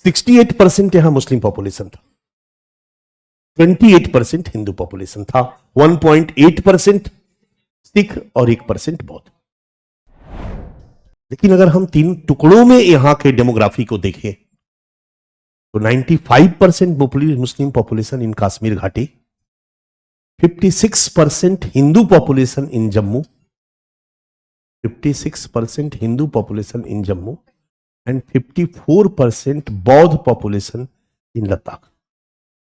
68% यहां Muslim population था, 28% Hindu population था, 1.8% सिख और 1% बौद्ध। लेकिन अगर हम तीन टुकड़ों में यहां के डेमोग्राफी को देखें तो 95% मुस्लिम पॉपुलेशन इन कश्मीर घाटी, 56% Hindu population in Jammu, 56% Hindu population in Jammu and 54% बौद्ध पॉपुलेशन इन लद्दाख।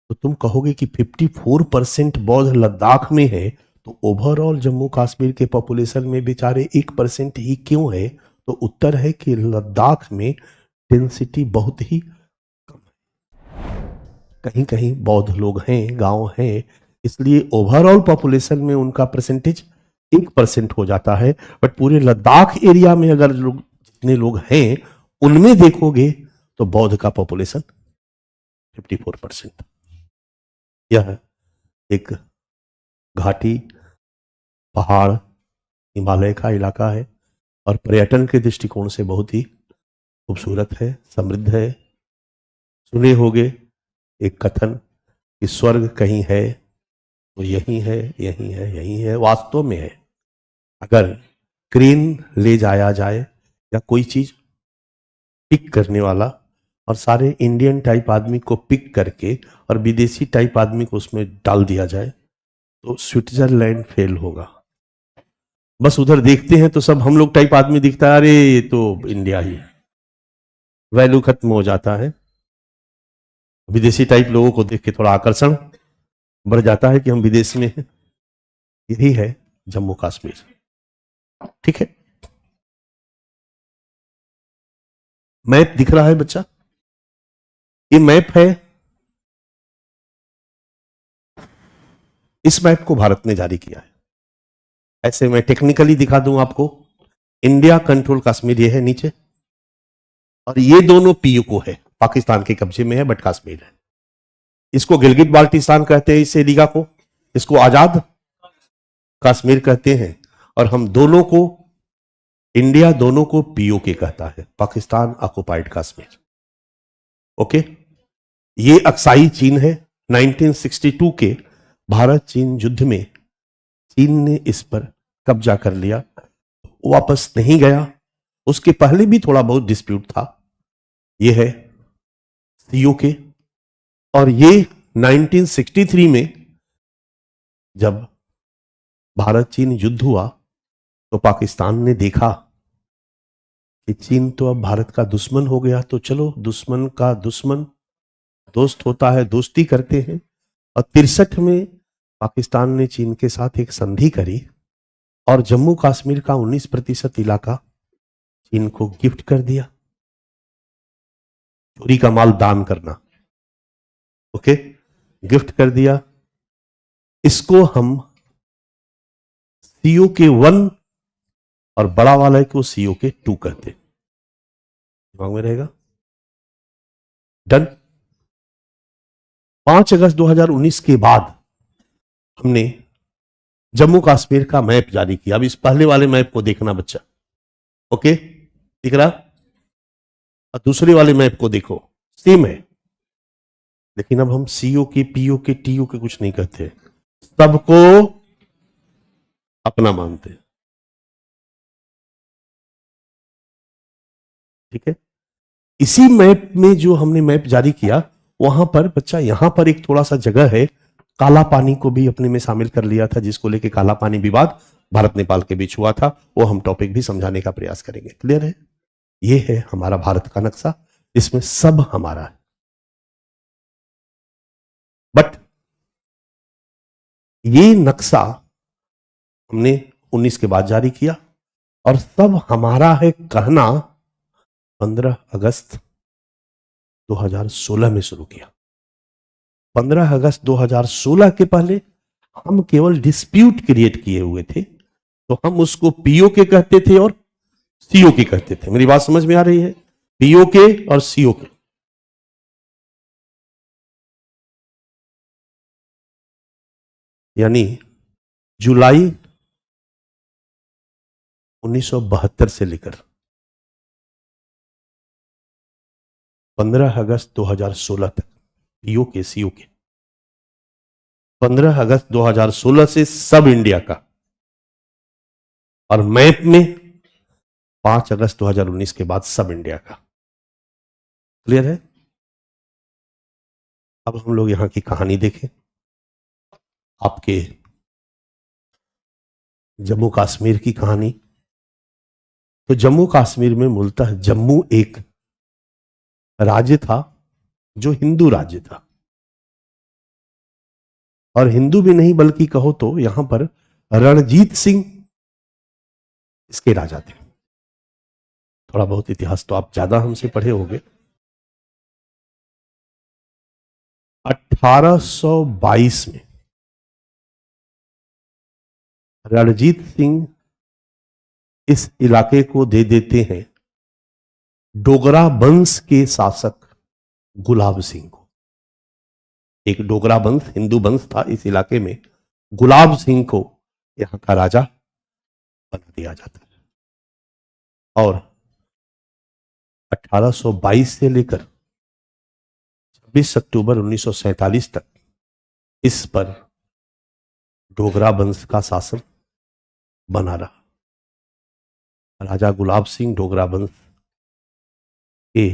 तो तुम कहोगे कि 54% बौद्ध लद्दाख में है, तो ओवरऑल जम्मू कश्मीर के पॉपुलेशन में बेचारे 1% ही क्यों है? तो उत्तर है कि लद्दाख में डेंसिटी बहुत ही कम है, कहीं कहीं बौद्ध लोग हैं, गांव हैं, इसलिए ओवरऑल पॉपुलेशन में उनका परसेंटेज 1% हो जाता है। बट पूरे लद्दाख एरिया में अगर लोग जितने लोग हैं उनमें देखोगे तो बौद्ध का पॉपुलेशन 54%। यह एक घाटी, पहाड़, हिमालय का इलाका है और पर्यटन के दृष्टिकोण से बहुत ही खूबसूरत है, समृद्ध है। सुने होंगे एक कथन कि स्वर्ग कहीं है तो यही है, यही है, यही है, वास्तव में है। अगर क्रेन ले जाया जाए या कोई चीज पिक करने वाला और सारे इंडियन टाइप आदमी को पिक करके और विदेशी टाइप आदमी को उसमें डाल दिया जाए तो स्विट्जरलैंड फेल होगा। बस उधर देखते हैं तो सब हम लोग टाइप आदमी दिखता है, अरे ये तो इंडिया ही है, वैल्यू खत्म हो जाता है। विदेशी टाइप लोगों को देख के थोड़ा आकर्षण बढ़ जाता है कि हम विदेश में हैं। यही है जम्मू कश्मीर, ठीक है। मैप दिख रहा है बच्चा, ये मैप है। इस मैप को भारत ने जारी किया है। ऐसे मैं टेक्निकली दिखा दूं आपको, इंडिया कंट्रोल कश्मीर ये है नीचे, और ये दोनों पीयूको है, पाकिस्तान के कब्जे में है बट कश्मीर है। इसको गिलगित बाल्टिस्तान कहते हैं, इस एरिया को, इसको आजाद कश्मीर कहते हैं। और हम दोनों को, इंडिया दोनों को पीओके कहता है, पाकिस्तान ऑक्युपाइड कश्मीर। ओके, ये अक्साई चीन है। 1962 के भारत चीन युद्ध में चीन ने इस पर कब्जा कर लिया, वापस नहीं गया। उसके पहले भी थोड़ा बहुत डिस्प्यूट था। ये है सीओके। और ये 1963 में जब भारत चीन युद्ध हुआ तो पाकिस्तान ने देखा कि चीन तो अब भारत का दुश्मन हो गया, तो चलो दुश्मन का दुश्मन दोस्त होता है, दोस्ती करते हैं। और 63 में पाकिस्तान ने चीन के साथ एक संधि करी और जम्मू कश्मीर का 19% इलाका चीन को गिफ्ट कर दिया। चोरी का माल दान करना, ओके, गिफ्ट कर दिया। इसको हम सीओके 1 और बड़ा वाला को सीओके 2 कहते हैं। दिमाग में रहेगा, डन। 5 अगस्त 2019 के बाद हमने जम्मू कश्मीर का मैप जारी किया। अब इस पहले वाले मैप को देखना बच्चा, ओके, दिख रहा? और दूसरे वाले मैप को देखो, सेम है, लेकिन अब हम सीओ के, पीओ के, टीओ के कुछ नहीं कहते, सबको अपना मानते हैं, ठीक है। इसी मैप में जो हमने मैप जारी किया, वहां पर बच्चा, यहां पर एक थोड़ा सा जगह है, काला पानी को भी अपने में शामिल कर लिया था, जिसको लेके काला पानी विवाद भारत नेपाल के बीच हुआ था। वो हम टॉपिक भी समझाने का प्रयास करेंगे। क्लियर है? ये है हमारा भारत का नक्शा, इसमें सब हमारा है। बट ये नक्शा हमने 19 के बाद जारी किया और सब हमारा है कहना 15 अगस्त 2016 में शुरू किया। 15 अगस्त 2016 के पहले हम केवल डिस्प्यूट क्रिएट किए हुए थे, तो हम उसको पीओके कहते थे और सीओके कहते थे। मेरी बात समझ में आ रही है? पीओके और सीओके। यानी जुलाई 1972 से लेकर 15 अगस्त 2016 तक पीओ के सीओ के 15 अगस्त 2016 से सब इंडिया का, और मैप में 5 अगस्त 2019 के बाद सब इंडिया का। क्लियर है? अब हम लोग यहां की कहानी देखें। आपके जम्मू कश्मीर की कहानी। तो जम्मू कश्मीर में मूलतः जम्मू एक राज्य था जो हिंदू राज्य था, और हिंदू भी नहीं बल्कि कहो तो यहां पर रणजीत सिंह इसके राजा थे। थोड़ा बहुत इतिहास तो आप ज्यादा हमसे पढ़े होंगे। 1822 में रणजीत सिंह इस इलाके को दे देते हैं डोगरा वंश के शासक गुलाब सिंह को। एक डोगरा वंश, हिंदू वंश था इस इलाके में, गुलाब सिंह को यहां का राजा बना दिया जाता है। और 1822 से लेकर 26 अक्टूबर 1947 तक इस पर डोगरा वंश का शासन बना रहा। राजा गुलाब सिंह डोगरा वंश के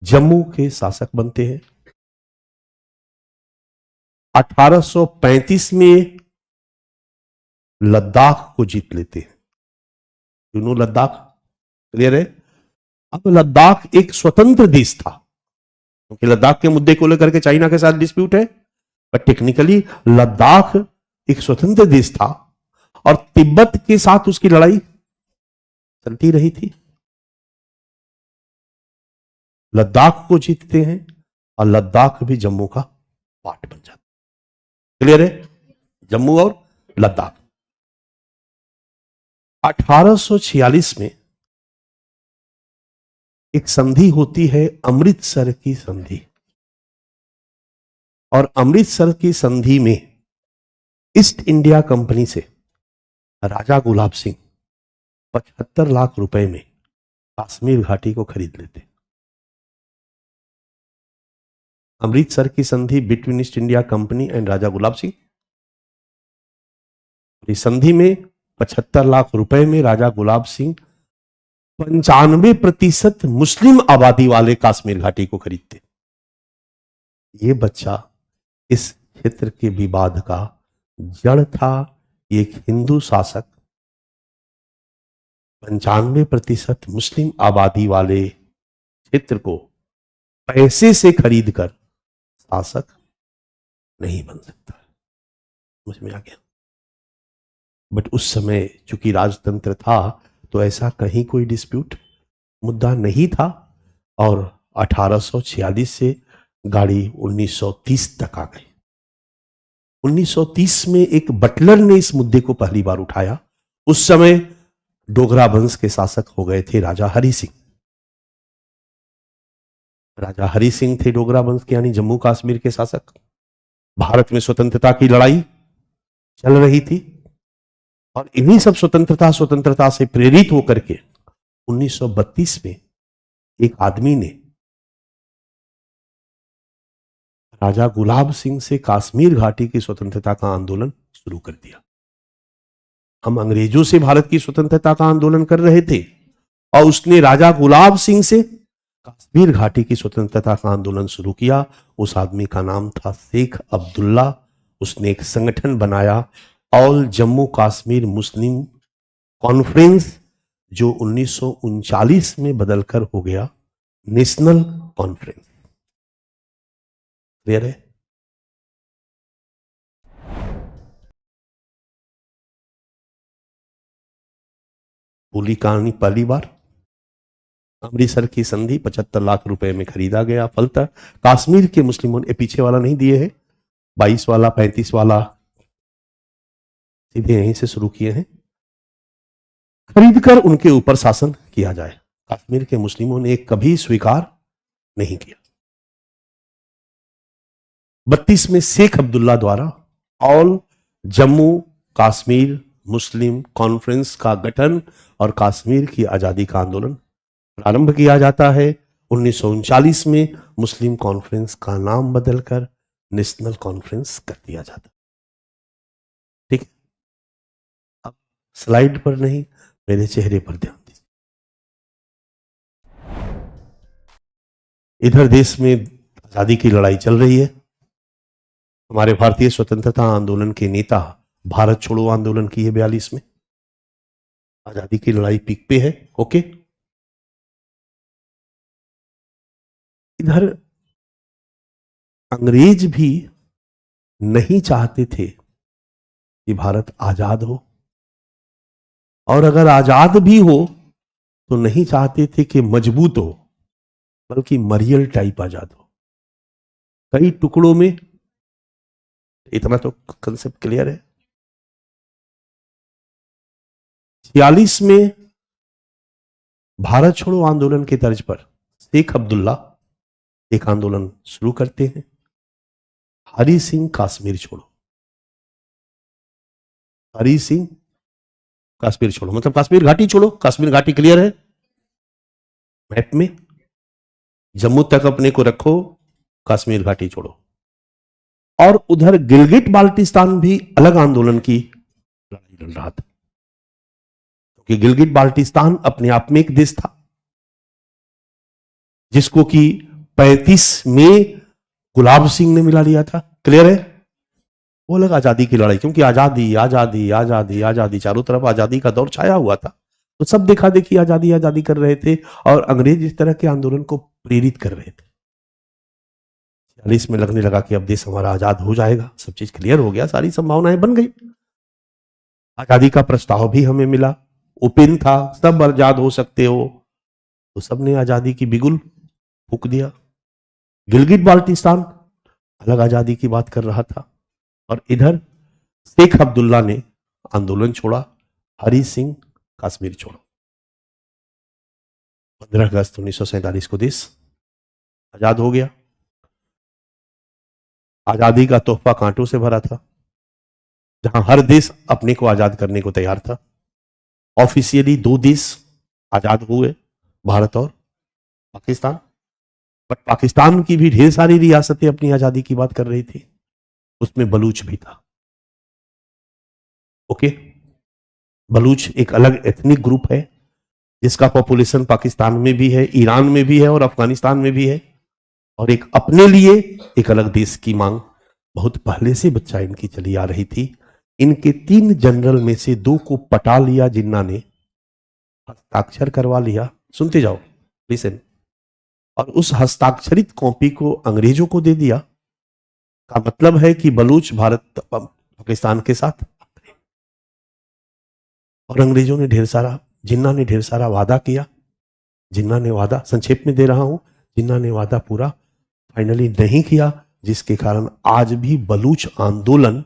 जम्मू के शासक बनते हैं। 1835 में लद्दाख को जीत लेते हैं। दोनों लद्दाख, क्लियर है? अब लद्दाख एक स्वतंत्र देश था, क्योंकि लद्दाख के मुद्दे को लेकर के चाइना के साथ डिस्प्यूट है, पर टेक्निकली लद्दाख एक स्वतंत्र देश था और तिब्बत के साथ उसकी लड़ाई चलती रही थी। लद्दाख को जीतते हैं और लद्दाख भी जम्मू का पार्ट बन जाता है। क्लियर है? जम्मू और लद्दाख। 1846 में एक संधि होती है, अमृतसर की संधि, और अमृतसर की संधि में ईस्ट इंडिया कंपनी से राजा गुलाब सिंह 75 लाख रुपए में कश्मीर घाटी को खरीद लेते। अमृतसर की संधि between East India Company and Raja Gulab Singh. इस संधि में 75 लाख रुपए में राजा गुलाब सिंह 95% मुस्लिम आबादी वाले कश्मीर घाटी को खरीदते। ये बच्चा इस क्षेत्र के विवाद का जड़ था। एक हिंदू शासक 95% मुस्लिम आबादी वाले क्षेत्र को पैसे से खरीदकर शासक नहीं बन सकता। समझ में आ गया? बट उस समय चूंकि राजतंत्र था तो ऐसा कहीं कोई डिस्प्यूट मुद्दा नहीं था, और 1846 से गाड़ी 1930 तक आ गई। 1930 में एक बटलर ने इस मुद्दे को पहली बार उठाया। उस समय डोगरा वंश के शासक हो गए थे राजा हरि सिंह। राजा हरि सिंह थे डोगरा वंश के, यानी जम्मू कश्मीर के शासक। भारत में स्वतंत्रता की लड़ाई चल रही थी, और इन्हीं सब स्वतंत्रता से प्रेरित होकर के 1932 में एक आदमी ने राजा गुलाब सिंह से कश्मीर घाटी की स्वतंत्रता का आंदोलन शुरू कर दिया। हम अंग्रेजों से भारत की स्वतंत्रता का आंदोलन कर रहे थे, और उसने राजा गुलाब सिंह से कश्मीर घाटी की स्वतंत्रता का आंदोलन शुरू किया। उस आदमी का नाम था शेख अब्दुल्ला। उसने एक संगठन बनाया, ऑल जम्मू कश्मीर मुस्लिम कॉन्फ्रेंस, जो 1939 में बदलकर हो गया नेशनल कॉन्फ्रेंस। क्लियर है? पूरी कहानी पहली बार अमृतसर की संधि 75 लाख रुपए में खरीदा गया। फलतः कश्मीर के मुस्लिमों ने, पीछे वाला नहीं दिए हैं, 22 वाला 35 वाला सीधे यहीं से शुरू किए हैं, खरीदकर उनके ऊपर शासन किया जाए। कश्मीर के मुस्लिमों ने कभी स्वीकार नहीं किया। 32 में शेख अब्दुल्ला द्वारा ऑल जम्मू कश्मीर मुस्लिम कॉन्फ्रेंस का गठन और कश्मीर की आजादी का आंदोलन प्रारंभ किया जाता है, 1939 में मुस्लिम कॉन्फ्रेंस का नाम बदलकर नेशनल कॉन्फ्रेंस कर दिया जाता। ठीक है, अब स्लाइड पर नहीं, मेरे चेहरे पर ध्यान दीजिए। इधर देश में आजादी की लड़ाई चल रही है। हमारे भारतीय स्वतंत्रता आंदोलन के नेता भारत छोड़ो आंदोलन की है 42 में। आजादी की लड़ाई पीक पे है। ओके, इधर अंग्रेज भी नहीं चाहते थे कि भारत आजाद हो, और अगर आजाद भी हो तो नहीं चाहते थे कि मजबूत हो, बल्कि मरियल टाइप आजाद हो, कई टुकड़ों में। इतना तो कंसेप्ट क्लियर है। 46 में भारत छोड़ो आंदोलन के तर्ज पर शेख अब्दुल्ला एक आंदोलन शुरू करते हैं, हरि सिंह कश्मीर छोड़ो। हरि सिंह कश्मीर छोड़ो मतलब कश्मीर घाटी छोड़ो। कश्मीर घाटी क्लियर है मैप में, जम्मू तक अपने को रखो, कश्मीर घाटी छोड़ो। और उधर गिलगिट बाल्टिस्तान भी अलग आंदोलन की लड़ाई लड़ रहा था, क्योंकि गिलगिट बाल्टिस्तान अपने आप में एक देश था, जिसको कि 35 में गुलाब सिंह ने मिला लिया था। क्लियर है, वो अलग आजादी की लड़ाई, क्योंकि आजादी आजादी आजादी आजादी, चारों तरफ आजादी का दौर छाया हुआ था, तो सब देखा देखी आजादी आजादी कर रहे थे, और अंग्रेज इस तरह के आंदोलन को प्रेरित कर रहे थे। 46 में लगने लगा कि अब देश हमारा आजाद हो जाएगा, सब चीज क्लियर हो गया, सारी संभावनाएं बन गई, आजादी का प्रस्ताव भी हमें मिला, ओपन था, सब आजाद हो सकते हो, तो सबने आजादी की बिगुल फूंक दिया। गिलगिट बाल्टिस्तान अलग आजादी की बात कर रहा था, और इधर शेख अब्दुल्ला ने आंदोलन छोड़ा, हरि सिंह कश्मीर छोड़ो। 15 अगस्त 1947 को देश आजाद हो गया। आजादी का तोहफा कांटों से भरा था, जहां हर देश अपने को आजाद करने को तैयार था। ऑफिशियली 2 देश आजाद हुए, भारत और पाकिस्तान, बट पाकिस्तान की भी ढेर सारी रियासतें अपनी आजादी की बात कर रही थी, उसमें बलूच भी था। ओके, बलूच एक अलग एथनिक ग्रुप है, जिसका पॉपुलेशन पाकिस्तान में भी है, ईरान में भी है और अफगानिस्तान में भी है, और एक अपने लिए एक अलग देश की मांग बहुत पहले से बच्चा इनकी चली आ रही थी। इनके 3 जनरल में से 2 को पटा लिया जिन्ना ने, हस्ताक्षर करवा लिया। सुनते जाओ, लिसन। और उस हस्ताक्षरित कॉपी को अंग्रेजों को दे दिया, का मतलब है कि बलूच भारत पाकिस्तान के साथ, और अंग्रेजों ने ढेर सारा, जिन्ना ने ढेर सारा वादा किया। जिन्ना ने वादा, संक्षेप में दे रहा हूं, जिन्ना ने वादा पूरा फाइनली नहीं किया, जिसके कारण आज भी बलूच आंदोलन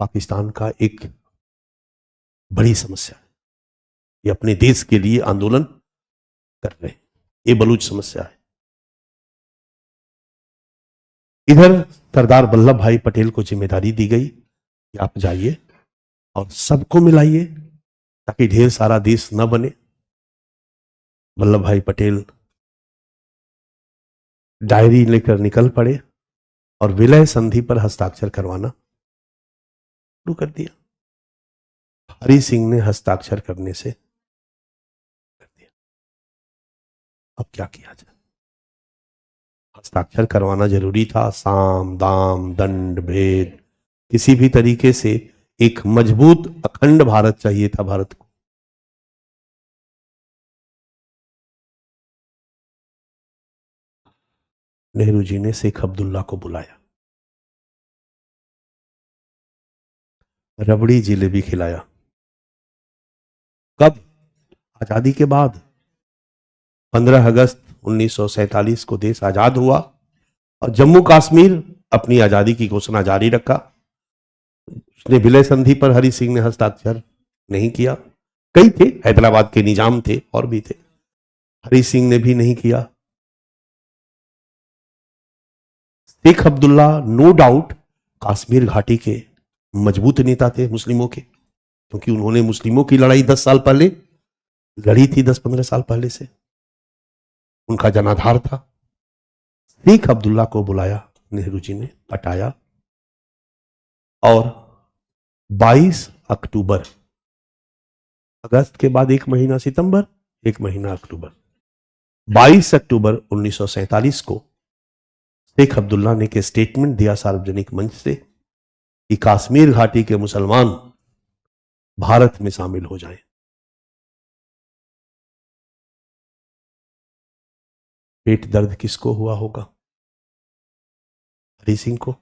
पाकिस्तान का एक बड़ी समस्या है। ये अपने देश के लिए आंदोलन कर रहे हैं, ये बलूच समस्या है। इधर सरदार वल्लभ भाई पटेल को जिम्मेदारी दी गई कि आप जाइए और सबको मिलाइए, ताकि ढेर सारा देश न बने। वल्लभ भाई पटेल डायरी लेकर निकल पड़े और विलय संधि पर हस्ताक्षर करवाना शुरू कर दिया। हरि सिंह ने हस्ताक्षर करने से कर दिया। अब क्या किया जाए? हस्ताक्षर करवाना जरूरी था। साम दाम दंड भेद, किसी भी तरीके से एक मजबूत अखंड भारत चाहिए था भारत को। नेहरू जी ने शेख अब्दुल्ला को बुलाया, रबड़ी जिलेबी खिलाया। कब? आजादी के बाद। 15 अगस्त 1947 को देश आजाद हुआ और जम्मू कश्मीर अपनी आजादी की घोषणा जारी रखा। उसने विलय संधि पर हरि सिंह ने हस्ताक्षर नहीं किया। कई थे, हैदराबाद के निजाम थे और भी थे, हरि सिंह ने भी नहीं किया। शेख अब्दुल्ला नो डाउट कश्मीर घाटी के मजबूत नेता थे मुस्लिमों के, क्योंकि उन्होंने मुस्लिमों की लड़ाई 10 साल पहले लड़ी थी, 10-15 साल पहले से। उनका जनाधार था। शेख अब्दुल्ला को बुलाया नेहरू जी ने, पटाया, और 22 अक्टूबर, अगस्त के बाद एक महीना सितंबर, एक महीना अक्टूबर, 22 अक्टूबर 1947 को शेख अब्दुल्ला ने के स्टेटमेंट दिया सार्वजनिक मंच से कि कश्मीर घाटी के मुसलमान भारत में शामिल हो जाएं। पेट दर्द किसको हुआ होगा? हरि सिंह को।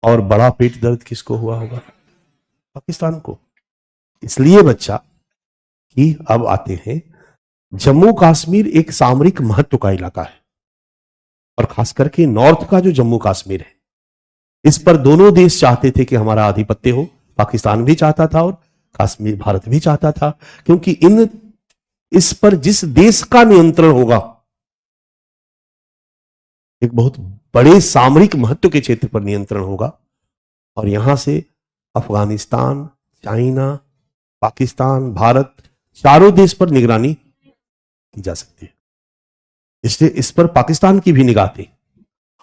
और बड़ा पेट दर्द किसको हुआ होगा? पाकिस्तान को। इसलिए बच्चा कि अब आते हैं, जम्मू कश्मीर एक सामरिक महत्व का इलाका है, और खास करके नॉर्थ का जो जम्मू कश्मीर है, इस पर दोनों देश चाहते थे कि हमारा आधिपत्य हो। पाकिस्तान भी चाहता था और कश्मीर भारत भी चाहता था, क्योंकि इस पर जिस देश का नियंत्रण होगा, एक बहुत बड़े सामरिक महत्व के क्षेत्र पर नियंत्रण होगा, और यहां से अफगानिस्तान, चाइना, पाकिस्तान, भारत, चारों देश पर निगरानी की जा सकती है। इसलिए इस पर पाकिस्तान की भी निगाह थी,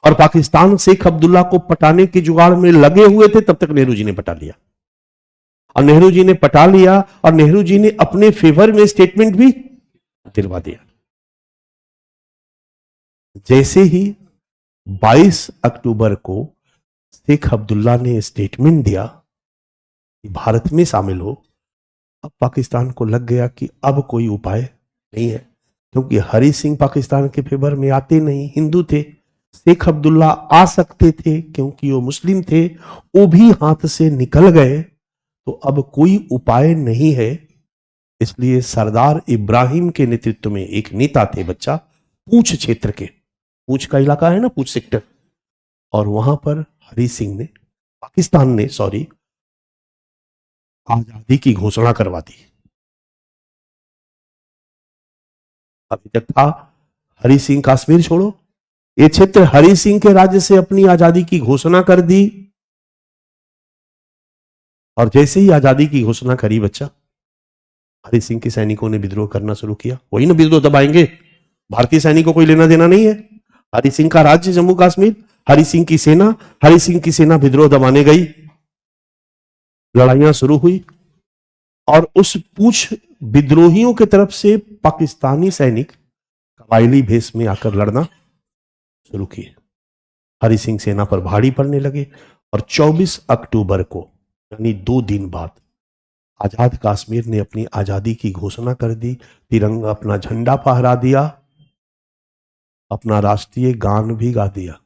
और पाकिस्तान शेख अब्दुल्ला को पटाने के जुगाड़ में लगे हुए थे। तब तक नेहरू जी ने पटा लिया, और नेहरू जी ने पटा लिया, और नेहरू जी ने अपने फेवर में स्टेटमेंट भी दिलवा दिया। जैसे ही 22 अक्टूबर को शेख अब्दुल्ला ने स्टेटमेंट दिया कि भारत में शामिल हो, अब पाकिस्तान को लग गया कि अब कोई उपाय नहीं है, क्योंकि हरि सिंह पाकिस्तान के फेवर में आते नहीं, हिंदू थे। शेख अब्दुल्ला आ सकते थे क्योंकि वो मुस्लिम थे, वो भी हाथ से निकल गए, तो अब कोई उपाय नहीं है। इसलिए सरदार इब्राहिम के नेतृत्व में एक नेता थे बच्चा, पूंछ क्षेत्र के, पूंछ का इलाका है ना, पूंछ सेक्टर, और वहां पर हरि सिंह ने, पाकिस्तान ने सॉरी, आजादी की घोषणा करवा दी। अभी तक था हरि सिंह कश्मीर छोड़ो, ये क्षेत्र हरि सिंह के राज्य से अपनी आजादी की घोषणा कर दी। और जैसे ही आजादी की घोषणा करी बच्चा, हरि सिंह के सैनिकों ने विद्रोह करना शुरू किया। वही ना विद्रोह दबाएंगे, भारतीय सैनिकों को कोई लेना देना नहीं है। हरि सिंह का राज्य जम्मू कश्मीर, हरि सिंह की सेना, हरि सिंह की सेना विद्रोह दबाने गई, लड़ाइयां शुरू हुई, और उस पूछ विद्रोहियों की तरफ से पाकिस्तानी सैनिक कबायली भेष में आकर लड़ना शुरू किए। हरि सिंह सेना पर भारी पड़ने लगे, और 24 अक्टूबर को, यानी 2 दिन बाद, आजाद कश्मीर ने अपनी आजादी की घोषणा कर दी। तिरंगा, अपना झंडा फहरा दिया, अपना राष्ट्रीय गान भी गा दिया।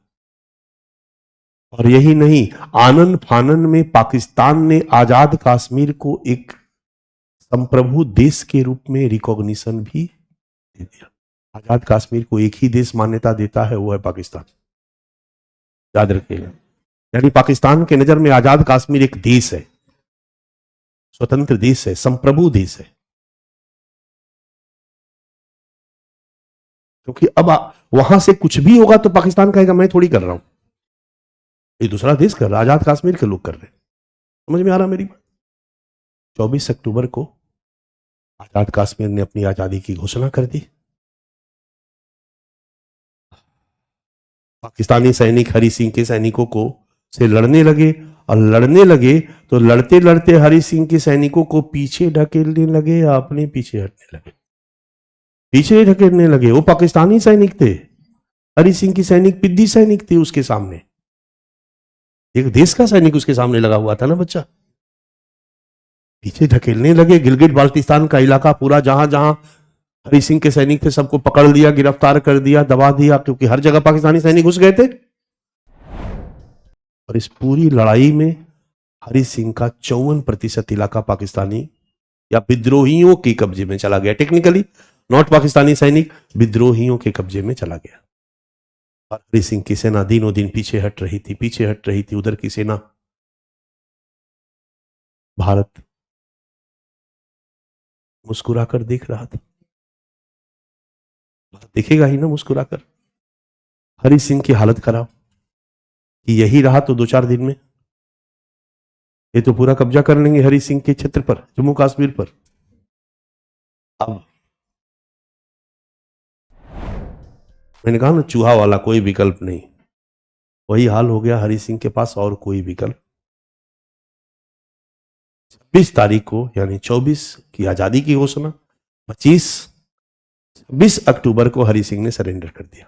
और यही नहीं, आनन फानन में पाकिस्तान ने आजाद कश्मीर को एक संप्रभु देश के रूप में रिकॉग्निशन भी दे दिया। आजाद कश्मीर को एक ही देश मान्यता देता है, वो है पाकिस्तान, याद रखिएगा। यानी पाकिस्तान के नजर में आजाद कश्मीर एक देश है, स्वतंत्र देश है, संप्रभु देश है। क्योंकि अब वहां से कुछ भी होगा तो पाकिस्तान कहेगा मैं थोड़ी कर रहा हूं, ये दूसरा देश कर रहा, आजाद कश्मीर के लोग कर रहे हैं। समझ में आ रहा मेरी बात? 24 अक्टूबर को आजाद कश्मीर ने अपनी आजादी की घोषणा कर दी। पाकिस्तानी सैनिक हरि सिंह के सैनिकों को से लड़ने लगे, और लड़ने लगे तो लड़ते लड़ते हरि सिंह के सैनिकों को पीछे ढकेलने लगे या अपने पीछे हटने लगे। पीछे ढकेलने लगे, वो पाकिस्तानी सैनिक थे, हरि सिंह की सैनिक पिद्दी सैनिक थे उसके सामने, एक देश का सैनिक उसके सामने लगा हुआ था ना बच्चा। पीछे ढकेलने लगे, गिलगिट बाल्टिस्तान का इलाका पूरा, जहां जहां हरि सिंह के सैनिक थे सबको पकड़ लिया, गिरफ्तार कर दिया, दबा दिया, क्योंकि हर जगह पाकिस्तानी सैनिक घुस गए थे। और इस पूरी लड़ाई में हरि सिंह का 54% इलाका पाकिस्तानी या विद्रोहियों के कब्जे में चला गया। टेक्निकली नॉट पाकिस्तानी सैनिक, विद्रोहियों के कब्जे में चला गया। और हरि सिंह की सेना दिनों दिन पीछे हट रही थी, पीछे हट रही थी। उधर की सेना, भारत मुस्कुराकर देख रहा था, देखेगा ही ना मुस्कुराकर। हरि सिंह की हालत खराब, कि यही रहा तो 2-4 दिन में ये तो पूरा कब्जा कर लेंगे हरि सिंह के क्षेत्र पर, जम्मू कश्मीर पर। अब मैंने कहा ना चूहा वाला कोई विकल्प नहीं, वही हाल हो गया हरि सिंह के पास, और कोई विकल्प। 26 तारीख को यानी 24 की आजादी की घोषणा, 20 अक्टूबर को हरि सिंह ने सरेंडर कर दिया।